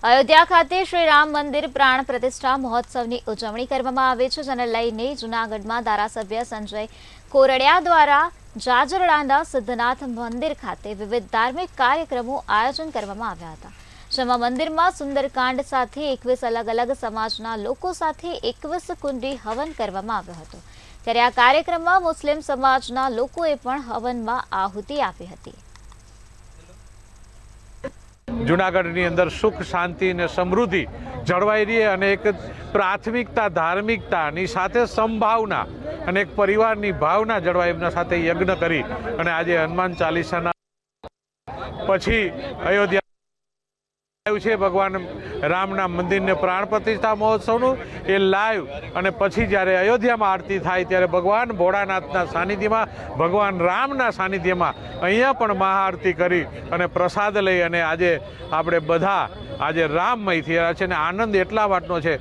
અયોધ્યા ખાતે શ્રી રામ મંદિર પ્રાણ પ્રતિષ્ઠા મહોત્સવની ઉજવણી કરવામાં આવે છે, જેને લઈને જૂનાગઢમાં ધારાસભ્ય સંજય કોરડિયા દ્વારા જાજરડાના સિદ્ધનાથ મંદિર ખાતે વિવિધ ધાર્મિક કાર્યક્રમો આયોજન કરવામાં આવ્યા હતા, જેમાં મંદિરમાં સુંદરકાંડ સાથે 21 અલગ અલગ સમાજના લોકો સાથે 21 કુંડી હવન કરવામાં આવ્યો હતો। ત્યારે આ કાર્યક્રમમાં મુસ્લિમ સમાજના લોકોએ પણ હવનમાં આહુતિ આપી હતી। જૂનાગઢની અંદર સુખ શાંતિ અને સમૃદ્ધિ જળવાઈ રહે અને એક પ્રાથમિકતા ધાર્મિકતાની સાથે સંભાવના અને એક પરિવારની ભાવના જળવાય એમના સાથે યજ્ઞ કરી અને આજે હનુમાન ચાલીસાના પછી અયોધ્યા છે ભગવાન રામના મંદિરને પ્રાણ પ્રતિષ્ઠા મહોત્સવનું એ લાઈવ અને પછી જ્યારે અયોધ્યામાં આરતી થાય ત્યારે ભગવાન ભોળાનાથના સાનિધ્યમાં ભગવાન રામના સાનિધ્યમાં અહીંયા પણ મહાઆરતી કરી અને પ્રસાદ લઈ અને આજે આપણે બધા આજે રામમય થયા છે અને આનંદ એટલા વાતનો છે